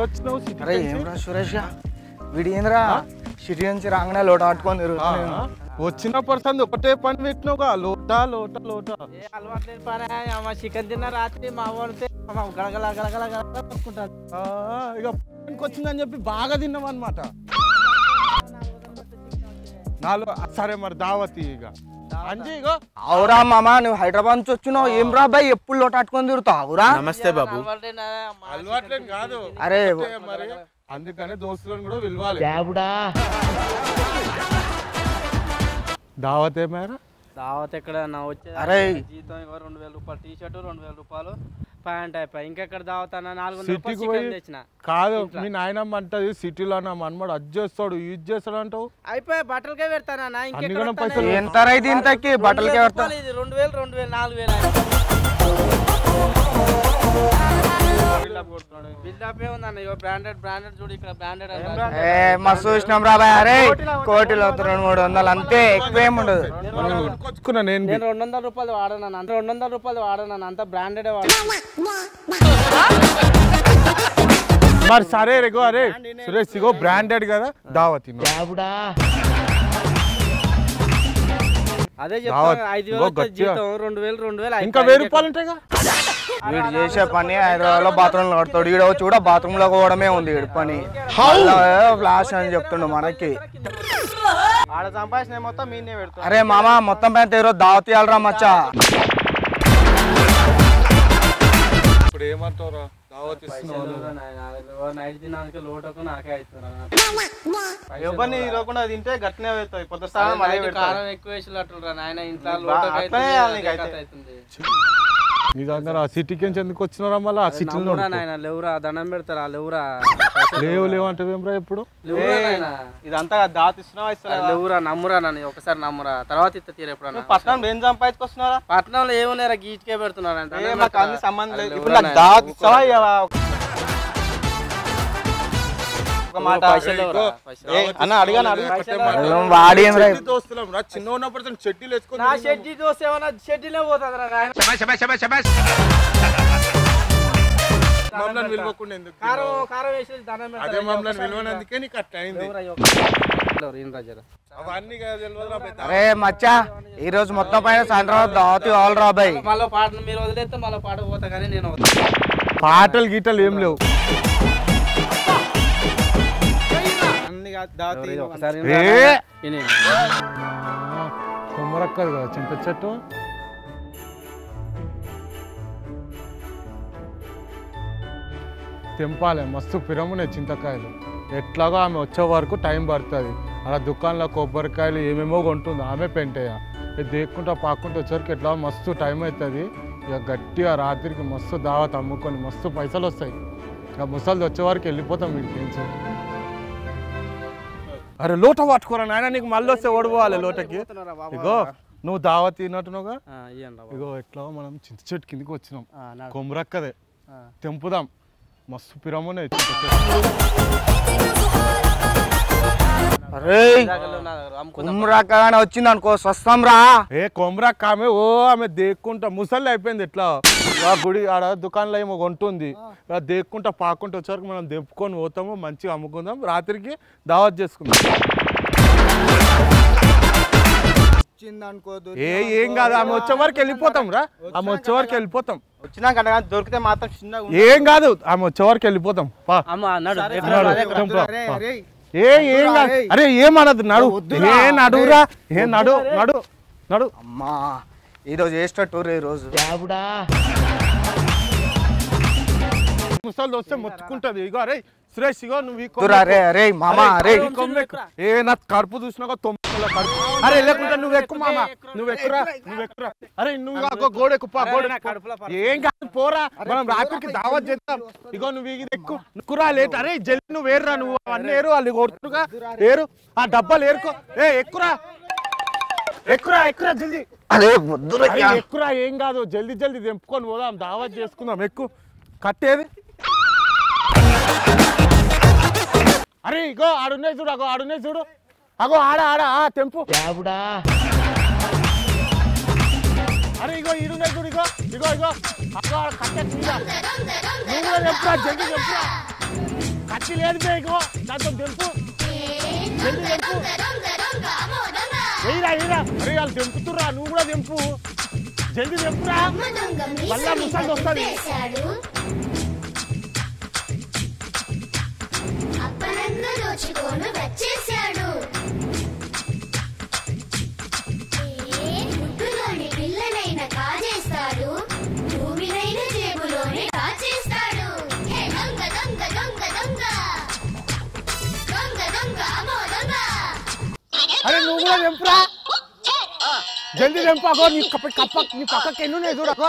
ఎప్పుడు వచ్చినావు సిటీ? అరే ఏమరా సురేష్ వీడి ఏంద్రా సిటీ నుంచి రాగానే లోట పట్టుకొని తిరుగుతున్నాను. వచ్చిన పర్సన్ ఒకటే పని పెట్టినావుగా, లోటా లోటా లోటా. అలవాట్లేదు పని చికెన్ తిన్న రాత్రి మా వాడితే గడగల గడగల గడగల పట్టుకుంటాను. ఇక వచ్చిందని చెప్పి బాగా తిన్నావు అనమాట. నాలో సరే మరి దావతి ఇక అంజీ ఇగో. అవురా మామ నువ్వు హైదరాబాద్ నుంచి వచ్చినావు ఏం రా బాయ్ ఎప్పుడు లోట పట్టుకొని తిరుగుతావు? అవురా నమస్తే బాబు. అలవాట్లేదు కాదు అరే మరి అందుకనే దోస్తులను కూడా పిలవాలి. దావత్ ఏమైనా దావత్ ఎక్కడ వచ్చే అరే జీతం 2000 రూపాయలు, టీ షర్ట్ 2000 రూపాయలు, ప్యాంట్ అయిపోయి ఇంకెక్కడ దావత్ అన్న 400 సిటీకి రూపాయలు పోయి తెచ్చిన. కాదు మీ నాయనమ్మ అంటది సిటీలో నా మనమాడు అది చేస్తాడు ఇది చేస్తాడు అంటావు. అయిపోయి బట్టలకే పెడతానా అన్నిగనం పైసలు ఎంత రైతు ఇంతకి బట్టలకి పెడతా? 2000 2000 4000 బిల్డప్ ఏముందన్న బ్రాండెడ్ బ్రాండెడ్ చూడు ఇక్కడ బ్రాండెడ్ మస్తు చూసినాం రా బాయ్. అరే కోటిలో 200-300 అంతే ఎక్కువ ఏముండదు. నేను 200 రూపాయలు వాడనా 200 రూపాయలు వాడనా అంత బ్రాండెడ్ వాడు. మరి సరే రేగో అరే సురేష్ ఇగో బ్రాండెడ్ కదా దావతి అదే చెప్తాను 5000 జీతం 2000 ఇంకా 1000 రూపాయలు ఉంటాయిగా. వీడు చేసే పని హైదరాబాద్ లో బాత్రూమ్ లో కడతాడు. ఈడ చూడ బాత్రూమ్ లో పోవడమే ఉంది వీడి పని. ఫ్లాష్ అని చెప్తుండు మనకి. ఆడ సంపాదించిన మొత్తం మీనే పెడతా. అరే మామ మొత్తం పైన ఈరోజు దావత్ ఇవ్వాలరా మచ్చా. ఇప్పుడు ఏమంటావురా దావత్ నైట్ తినానికి లోటకు నాకే అవుతున్నా. ఎవరిని ఇవ్వకుండా తింటే గట్టినే అవుతాయి. కొత్త కారం ఎక్కువ వేసినట్టు నాయన ఇంట్లో లోటకు అవుతుంది. నీ దగ్గర ఆ సిటీకి ఎందుకు వచ్చినారా మళ్ళీ? ఆ సిటీలో నాయన లేవురా దండం పెడతారా లేవురా లేవు అంటే ఏమరా ఎప్పుడు ఇదంతా దావత్ ఇస్తున్నావా? లేవురా నమ్మురా నన్ను ఒకసారి నమ్మురా తర్వాత ఇస్తా తీరు ఎప్పుడన్నా. పట్నం ఏం సంపాదించుకొస్తున్నారా? పట్నంలో ఏమున్నారా గీచుకే పెడుతున్నారా? మాకు అన్ని సంబంధం లేదు. ఇప్పుడు నాకు దావత్ ఇస్తావా ఇవ్వవా? ఒక మాట అన్న అడిగాను వాడి దోస్తులం రా చిన్న ఉన్నప్పుడు చెడ్డీలు వేసుకుని నా షెడ్జీ దోస్తే ఏమన్నా షెడ్డీలే పోతుందిరా మమ్మల్ని విలువకుండా ఎందుకు? కారం వేసి దండం అదే మమ్మల్ని విలువనందుకే నీకు అట్లా అయింది. అవన్నీ అరే మచ్చా ఈ రోజు మొత్తం పైన సాయంత్రం దావత్ కావాలి రా బాయ్. మళ్ళీ పాట మీరు వదిలేస్తే మళ్ళీ పాట పోతా కానీ నేను పాటలు గీటలు ఏం లేవు. కొమ్మరక్కదు కదా చింత చెట్టు. తెంపాలి మస్తు పిరమున్నాయి చింతకాయలు. ఎట్లాగో ఆమె వచ్చే వరకు టైం పడుతుంది. అలా దుకాణంలో కొబ్బరికాయలు ఏమేమో కొంటుంది ఆమె పెంటయ్య. దేక్కుంటా పాక్కుంటూ వచ్చేసరికి ఎట్లా మస్తు టైం అవుతుంది. ఇక గట్టిగా రాత్రికి మస్తు దావత్ అమ్ముకొని మస్తు పైసలు వస్తాయి. ఇక ముసలిది వచ్చే వరకు వెళ్ళిపోతాం వీడికి నుంచి. అరే లోట పట్టుకోరా నాయన నీకు మళ్ళీ వస్తే ఓడిపోవాలి లోటకి. ఇగో నువ్వు దావత్ తిన్నట్టున్నావుగా. ఇగో ఎట్లా మనం చింత చెట్టు కిందకి వచ్చినాం. కొమ్మరక్కదే తెంపుదాం. మస్తు పిరమున్నాయి చింత చెట్టు. అరే కొమ్మరక్కగానే వచ్చింది అనుకో స్వస్థం రా. కొమ్మరక్క ఆమె ఆమె దేక్కుంటా ముసలి అయిపోయింది. ఎట్లా గుడి ఆడ దుకాణంలో ఏమో కొంటుంది. దేక్కుంటా పాక్కుంటూ వచ్చేవరకు మనం దెప్పుకొని పోతాము మంచిగా అమ్ముకుందాం. రాత్రికి దావత్ చేసుకుందాం. ఏం కాదు ఆమె వచ్చే వరకు వెళ్ళిపోతాం రా. ఆమె వచ్చే వరకు వెళ్ళిపోతాం. వచ్చినాక దొరికితే మాత్రం చిన్నగా ఏం కాదు ఆమె వచ్చే వరకు వెళ్ళిపోతాం. ఏం కాదు. అరే ఏమనదు నడు. నడురా నడు నడు నడు. అమ్మా ఈరోజు చేసేటట్టు ఈ రోజు ముసలి వస్తే మొత్తుకుంటది. ఇగో అరే సురేష్ ఇగో నువ్వు నా కడుపు చూసినాక అరే లేకుంటే నువ్వు ఎక్కువ మామ నువ్వు ఎక్కురా నువ్వు ఎక్కురా. అరే నువ్వు గోడ ఎక్కువ ఏం కాదు పోరా మనం రాత్రికి దావత్ చేద్దాం. ఇగో నువ్వు ఇది ఎక్కురా లేట్. అరే జల్ది నువ్వు ఏరురా నువ్వు అవన్నీ ఏరు వాళ్ళు కొడుతుగా ఏరు ఆ డబ్బాలు ఏరుకో. ఎక్కురా ఎక్కురా ఎక్కురా జల్దీ. ఎక్కురా ఏం కాదు జల్దీ జల్దీ తెంపుకొని పోదాం దావత్ చేసుకుందాం. ఎక్కువ కట్టేది. అరే ఇగో ఆడున్నాయి చూడు అగో ఆడున్నాయి చూడు అగో ఆడ ఆడ తెంపు. అరే ఇగో ఈడున్నాయి చూడు ఇగో ఇగో ఇగో అగో కట్టే నువ్వు కూడా చెప్పురా జల్దీ చెప్పురా. కత్తి లేదు బేగో దాంతో తెలుపు వెయ్యిరా అరే వాళ్ళు తెంపుతురా నువ్వు కూడా తెంపు జల్దీ తెంపురా మళ్ళా ముసలి వస్తుంది పిల్లనైనా కాజేస్తాడు భూమినైనా జేబులోనే కాచేస్తాడు దొంగ దొంగ దొంగ దొంగ దొంగ దొంగ అమ్మో దొంగ అరే నువ్వు కూడా తెంపురా జల్దీ తెంపాకో నీ పక్కకి ఎన్ని ఉన్నాయి చూడకో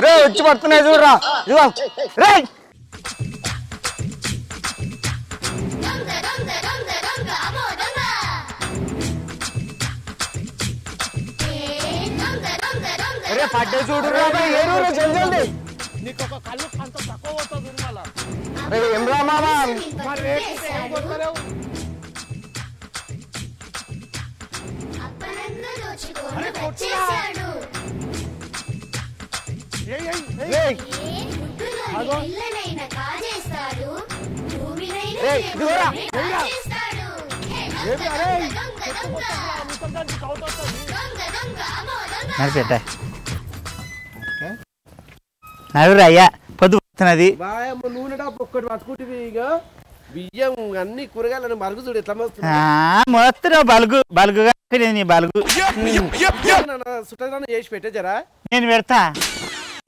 రే వచ్చి పడుతున్నాయి చూడరా ఇదిగో రే దొంగ దొంగ దొంగ దొంగ అమ్మో దొంగ దొంగ దొంగ దొంగ అరే పడ్డే చూడురా ఏడు జల్దీ నీకు ఒక కళ్ళు అంత తక్కువ పోతుంది మళ్ళా అరే ఏం రా మామా మరి రేపు ఏం కొడతారేవు అప్పనందు దోచుకొని వచ్చేసాడు పిల్లనైనా కాజేస్తాడు భూమినైనా జేబులోనే కాచేస్తాడు దొంగ దొంగ దొంగ దొంగ అమ్మో దొంగ నలుగురు అయ్యా పొద్దు వస్తున్నది బాయమ్మ నూనె డబ్బు ఒక్కటి పట్టుకుంటే ఇక బియ్యం అన్ని కూరగాయలు మరుగు చూడు ఎట్లా మొత్తం బలుగుగా నీ బలుగు సుట్టదనం చేసి పెట్టే జరా నేను పెడతా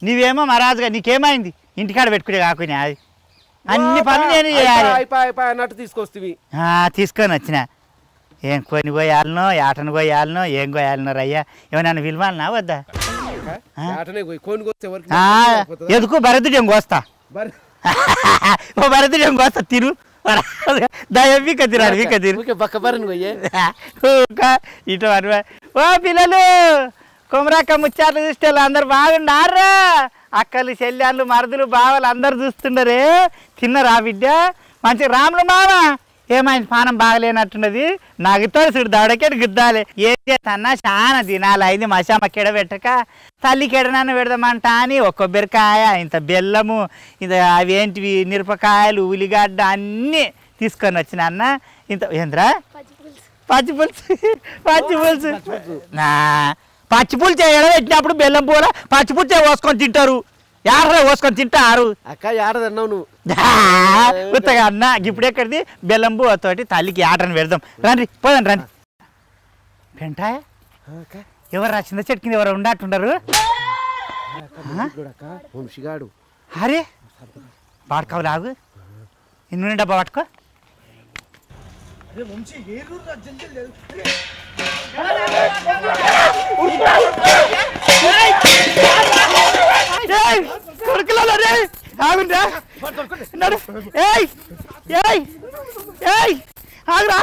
నీవేమో మహారాజుగా నీకేమైంది ఇంటికాడ పెట్టుకునే కాకుండా అది అన్ని పనులు నేను చేయాలి అయిపోయి అన్నట్టు తీసుకొస్తుంది తీసుకొని వచ్చిన ఏం కొన్ని కోయాలనో ఏటను కోయాలనో ఏం కోయాలనో రయ్యా ఏమన్నా విలువాలనా వద్దా ఎందుకు భరతుడేం కోస్తా ఓ భరతుడేం కోస్తా తిరు వీక తిరాడు వీక తిరు ఇటు ఓ పిల్లలు కుమరాక్క ముచ్చాట్లు చూస్తే అందరు బాగుండారా అక్కలు చెల్లెళ్ళు మరుదులు బావలు అందరు చూస్తుండరే తిన్నరా బిడ్డ మంచి రాములు మామ ఏమైంది పానం బాగలేనట్టున్నది నాకుతో చూడు దవడకెడు గుద్దాలి ఏం చేస్తాన్నా చాలా దినాలు అయింది మసామ కెడబెట్టక తల్లికి ఎడనన్ను పెడదామంట అని ఒక కొబ్బరికాయ ఇంత బెల్లము ఇంత అవేంటివి మిరపకాయలు ఉల్లిగడ్డ అన్నీ తీసుకొని వచ్చిన అన్న ఇంత ఏంద్రా పచ్చి పులుసు పచ్చి పులుసు ఎడబెట్టినప్పుడు బెల్లం పూర పచ్చి పులుసు పోసుకొని తింటారు యాడరా పోసుకొని తింటారు అక్క యాడదన్నావు నువ్వు ఉత్తగా అన్న ఇప్పుడు ఎక్కడిది బెల్లం తోటి తల్లికి ఆటను పెడదాం రండి పోదండి రండి పెంటాయ ఎవరు రా చిన్న చెట్టు కింద ఎవరు ఉండట్టుండరు వంశీగాడు అరే పాడుకోవు లాగు ఇన్ని డబ్బా పట్టుకో కొడుకులలో రే ఆగుండ్రా ఏయ్ ఏయ్ ఏయ్ ఆగురా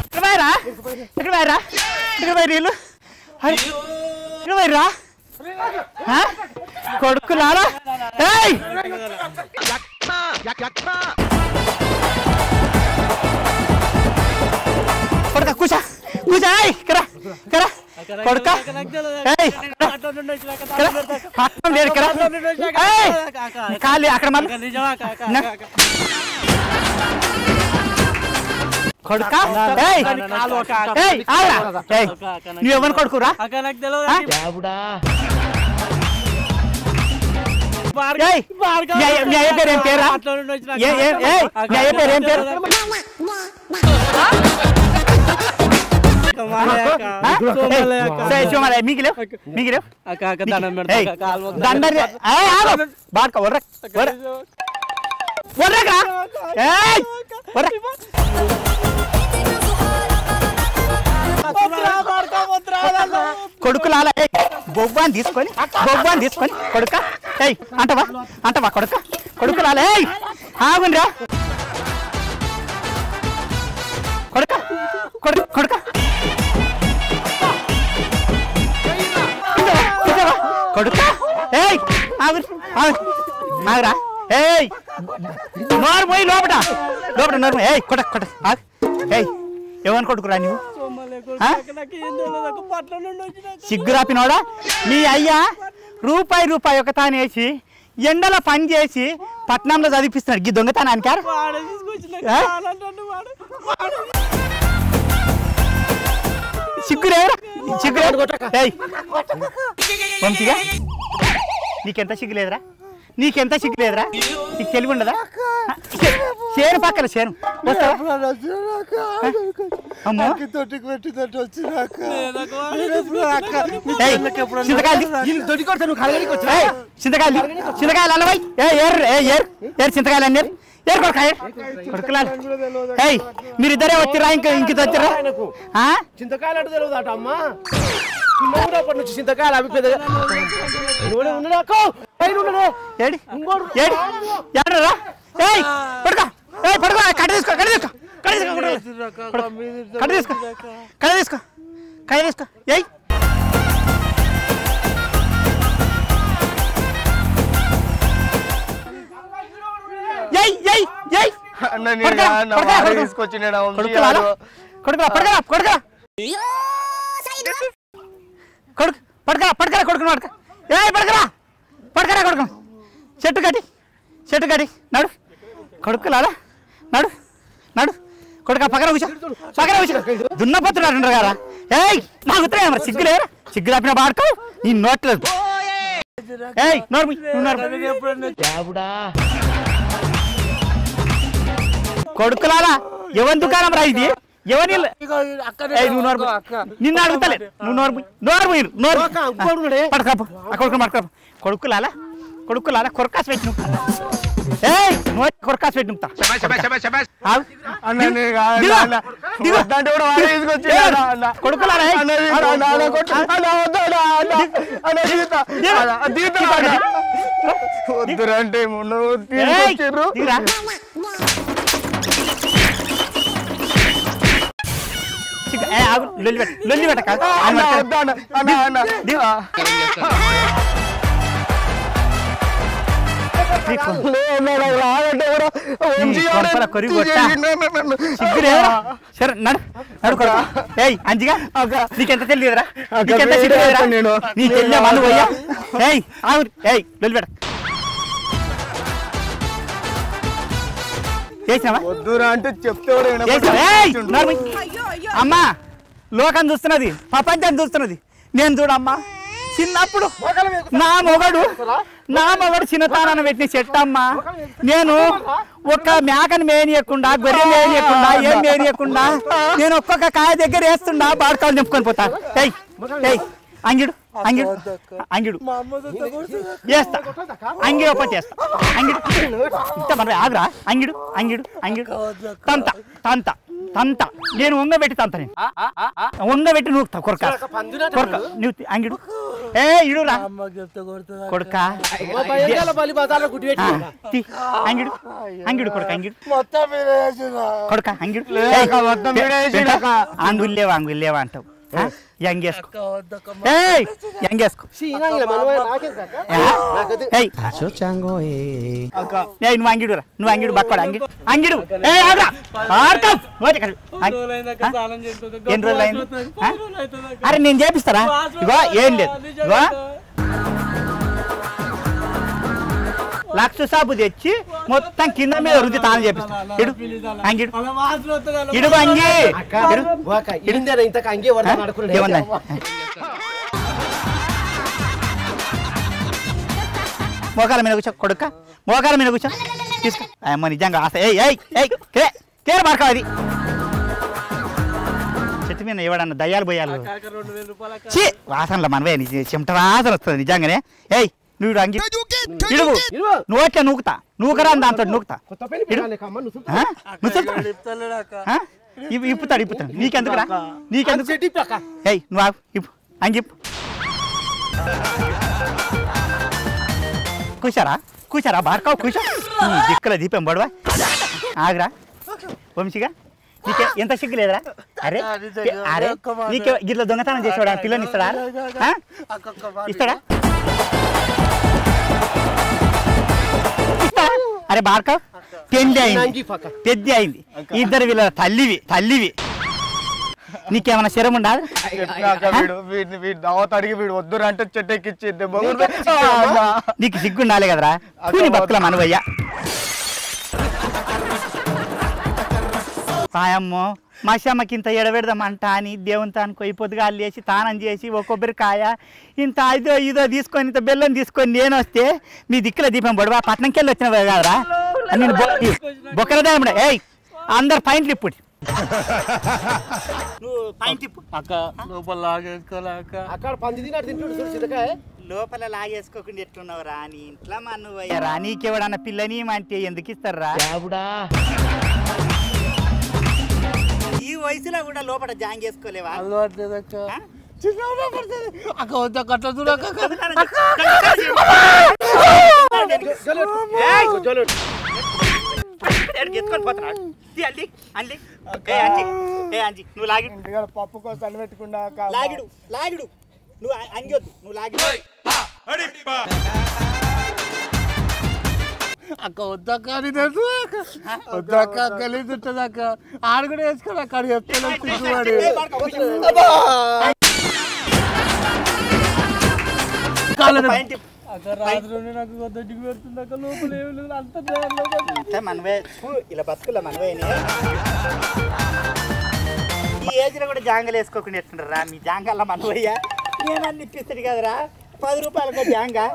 ఇక్కడ పోయరా ఇక్కడ పోయరా ఇక్కడ పోయి నీళ్ళు ఇక్కడ పోయిరా కొడుకులారా ఏయ్ కొడుక కూసా కూసా కరా కరా కొడుక ఖాళీ అక్కడ మళ్ళీ కొడుక నువ్వెవరు కొడుకురా పేరేం పేరా పేరేం పేరు కొడుకులాల బొగ్బాన్ తీసుకొని కొడుక అంటవా కొడుకులాల ఆగుండ్రా కొడుక కొడుక కొడుక ఆగురా ఏయ్ నోరు పోయి లోపట నోరు ఏయ్ కొట్ట ఆగు ఏయ్ ఏమని కొట్టుకురా నువ్వు సిగ్గురాపినోడా మీ అయ్యా రూపాయి ఒక తాను వేసి ఎండలో పని చేసి పట్నంలో చదివిస్తున్నాడు ఈ దొంగతనానికి సిగ్గురేరా వంశీగా నీకెంత సిగ్గులేదురా నీకు తెలివి ఉండదా చేను పక్కన చేను చింతకాయలు అన్నవాయి చింతకాయలు అన్నారు మీరిద్దరే వచ్చిరా ఇంక వచ్చిరా చింతకాయలు అంటే తెలియదు అట అమ్మా చిన్నప్పటి నుంచి చింతకాయలు అవి పెద్దగా చెట్టు కట్టి నడు కొడుకులారా నడు కొడుక పక్కన కూర్చో దున్నపోతుడు అంటారు కదా ఏయ్ నాకు మరి సిగ్గు రాపిన బాడుకో నీ నోట్లేదు ఏయ్ కొడుకులారా ఎవరి దుకాణం రా ఇది ఎవరి నిన్ను అడుగుతలే నువ్వు నోరు కొడుకులాలా కొరకాసు పెట్టి కొరకాసు పెట్టి వద్దురంటే లొల్లి పెట్ట సరే ఏయ్ అంజిగా నీకెంత తెలియదురా నీ తెలియ వాళ్ళు పోయా ఏయ్ ఏయ్ లొల్లి పెట్ట అంటే చెప్తే అమ్మా లోకం చూస్తున్నది ప్రపంచం చూస్తున్నది నేను చూడమ్మా చిన్నప్పుడు నా మొగడు చిన్నతానాన్ని పెట్టిన చెట్టమ్మా నేను ఒక మేకను మేనియకుండా గొర్రె మేనియకుండా ఏం మేనియకుండా నేను ఒక్కొక్క కాయ దగ్గర వేస్తుండా బాడకాలు నింపుకొని పోతా అంగిడు చేస్తా అంగిడు ఒప్ప చేస్తా ఇంత మన ఆగురా అంగిడు తంత నేను ఉంగబెట్టి తంత నేను ఉంగబెట్టి నూకుతా కొరక నువ్వు అంగిడు ఇడురా కొడుక అంగిడు కొడుక అంగులేవా అంటావు యంగేసుకో నువ్వు అంగిడు బక్కడు అంగిడు ఎన్ని రోజులు అయింది అరే నేను చేపిస్తారా ఇగో ఏం లేదు ఇగో లక్ష సాబు తెచ్చి మొత్తం కింద మీద రుద్ది తాను చేపిస్తాను మోకాల మీద కూర్చో కొడుక మోకాల మీద కూర్చో తీసుకో అమ్మ నిజంగా ఆశ కేర మార్కా అది చెట్టు మీద ఎవడన్నా దయ్యాలు పోయాలి వాసనలో మనవే చెమట వాసన వస్తుంది నిజంగానే ఏయ్ నువ్వు అంగి నువ్వు ఎట్లా నూకుతా నూకరా దాంతో నూకుతా ఇప్పుతాడు నీకెందుకురా ఏయ్ నువ్వు ఇప్పు అంగి కూర్చారా బార్కావు కూర్చో దిక్కుల దీపం పడవా ఆగరా వంశీగా నీకే ఎంత సిగ్గు లేదురా అరే నీకే గిట్ల దొంగతనం చేసేవాడా పిల్లని ఇస్తాడా అరే బార్కవ్ పెళ్లి అయింది పెద్ద అయింది ఇద్దరు వీళ్ళ తల్లివి నీకేమైనా శరం ఉండదు వీడు దావత్ అడిగి వీడు వద్దురు అంటే చెట్టెక్కిచ్చి నీకు సిగ్గుండాలి కదరా కూని బతుకుల మనవయ్యా పాయమ్మో మషమ్మకి ఇంత ఎడబెడదామంట అని దేవునితో అనుకో పొద్దుగా లేచి తానం చేసి ఒక కొబ్బరికాయ ఇంత ఇదో తీసుకొని ఇంత బెల్లం తీసుకొని నేను వస్తే మీ దిక్కుల దీపం బొడవా పట్నంకి వెళ్ళి వచ్చిన కదరా నేను బొక్కలదా ఏయ్ అందరు పాయింట్లు ఇప్పుడు నువ్వు పాయింట్ ఇప్పు అక్క లోపల లాగేసుకోలేక అక్కడ పంది తిన్నాడు తింటుడు చూడు సిద్ధకాయ లోపల లాగేసుకోకుండా ఎట్లున్నావు రా నీ ఇంట్లో మా నువ్వు రా నీకెవడన్న పిల్లని అంటే ఎందుకు ఇస్తారా ఈ వయసులో కూడా లోపల జాంగ్ చేసుకోలేవా అక్క వద్ద కట్ట చూడక నువ్వు లాగి పప్పు కోసం పెట్టుకున్నా లాగిడు నువ్వు అంగొద్దు నువ్వు లాగిడు అక్క వద్దక్క అని తెలుసు వద్దక్క గలీజ్ ఉంటుంది అక్క ఆడు కూడా వేసుకోడు అక్కడ చెప్తాను సిగ్గుపడి అక్క రాత్రి నాకు దొడ్డికి పెడుతుంది అక్క లోపల ఏమి లేదు అంత మనవే ఇలా బతుకుల మనవే ఈ ఏజ్ లో కూడా జాంగలు వేసుకోకుండా ఎట్టుండ్రా మీ జాంగల్లా మనవయ్యా నేనన్ని ఇప్పిస్తాడు కదరా 10 రూపాయలకో జాంగా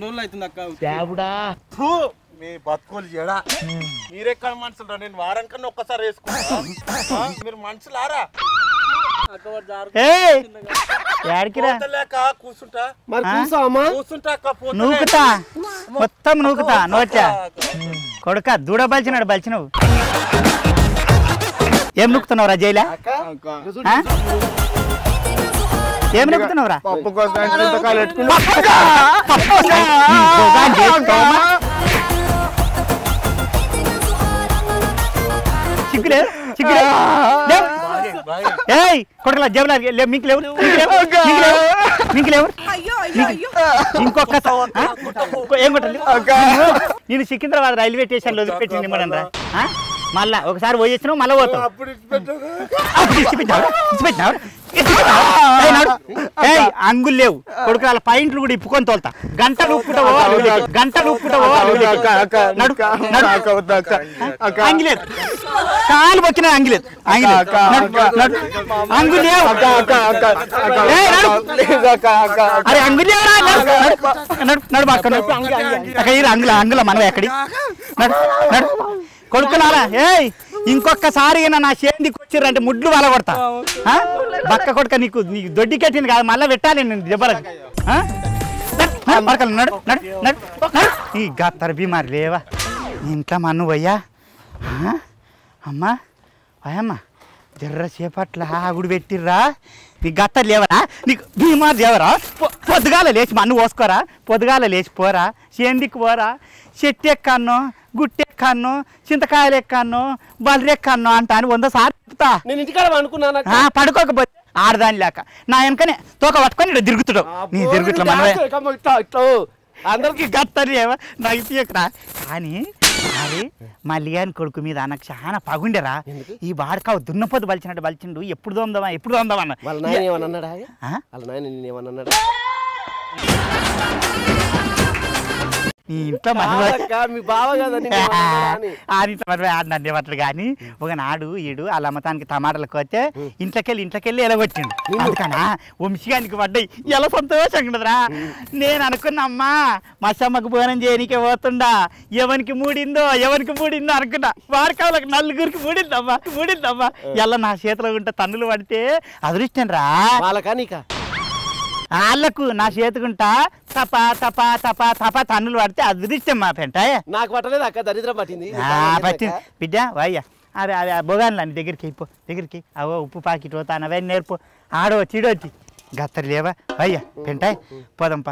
రోజులు అవుతుంది అక్క మీ బతుకోలు చెడా మీరెక్కడ మనుషులు నేను వారానికన్నా ఒక్కసారి వేసుకుంటా మీరు మనుషులారా లేక కూర్చుంటా నూకుతా మొత్తం నూకుతా నోచా కొడుక దూడబలిచినాడు బలిచినవు ఏం నూకుతున్నావురా జైలా ఏం నూకుతున్నావురా పప్పు కోసం చిక్కులే ఏయ్ కొడకలా జేబులా మీకు లేవు ఇంకొక ఏం కొట్టాలి నేను సికింద్రాబాద్ రైల్వే స్టేషన్ లో వదిలిపెట్టింది ఇమ్మడనరా మళ్ళా ఒకసారి పోయి వచ్చినావు మళ్ళీ పోతావు అంగులు లేవు కొడుకుల పాయింట్లు కూడా ఇప్పుకొని తోలుతా గంటలు ఉప్పుకుంటా అంగిలేదు కాలు వచ్చిన అంగిలేదు అంగులు లేవు అరే అంగులు లేవురా నడు అంగుల అంగుల మనం ఎక్కడి నడు కొడుకులారా ఏయ్ ఇంకొకసారి నా చేతికి వచ్చిర్రంటే ముడ్లు వాళ్ళ కొడతా బక్క కొడుక నీకు దొడ్డి కట్టింది కాదు మళ్ళీ పెట్టాలి నేను దెబ్బలకు నడు ఈ గత్తర బీమారి లేవా ఇంట్లో మన్ను పోయ్యా అమ్మా అయ్యమ్మా జర్ర చేపట్ల ఆగుడు పెట్టిర్రా నీకు గత్తరు లేవరా నీకు బీమారు లేవరా పొద్దుగాల లేచి మన్ను పోసుకోరా పొద్దుగాల లేచి పోరా చేందికి పోరా చెట్టు ఎక్కన్నో గుట్టెక్కన్నో చింతకాయలు ఎక్కన్నో బలరెక్కన్నో అంటా అని 100 సార్లు చెప్తా నేను ఇంటికాడ అనుకున్నాను పడుకోకపోతే ఆడదాని లేక నా వెనకనే తోక పట్టుకొని ఇక్కడ తిరుగుతున్నావు నీ తిరుగుట్ల మనవే అందరికి గత్తరు లేవా నాకు తీయకరా కానీ అరే మల్లిగాని కొడుకు మీద నాకు చాలా పగుండేరా ఈ బాడకావు దున్నపోతు బలిచినట్టు బలిచిండు ఎప్పుడు దొందమా అన్న వాళ్ళ నాయన ఏమన్నాడా వాళ్ళ నాయన నేనేమన్నాడా నీ ఇంట్లో మీ బావ కదా నన్ను ఏమంటాడు కానీ ఒకనాడు ఈడు వాళ్ళ అమ్మతానికి టమాటాలకు వస్తే ఇంట్లోకెళ్ళి ఎలగొచ్చిండు అందుకనా వంశీగానికి పడ్డాయి ఎలా సంతోషంగా ఉండదురా నేను అనుకున్నా అమ్మా మసమ్మకు భోజనం చేయనికే పోతుండా ఎవరికి మూడిందో అనుకున్నా వాడకాళ్ళకి నలుగురికి మూడిందమ్మా ఎలా నా చేతిలో ఉంటే తన్నులు పడితే అదృష్టం రా వాళ్ళకు నా చేతుకుంటా తపా తపా తపా తపా తన్నులు పడితే అదృష్టం మా పెంట నాకు పట్టలేదు అక్క దరిద్రం పట్టింది బిడ్డ వాయ్యా అరే అదే భోగాన్లా నీ దగ్గరికి అవో ఉప్పు పాకెట్ పోతాను అవన్నీ నేర్పు ఆడో చీడోచ్చి గత్తరు లేవా అయ్యా పెంటాయ్ పోదంపా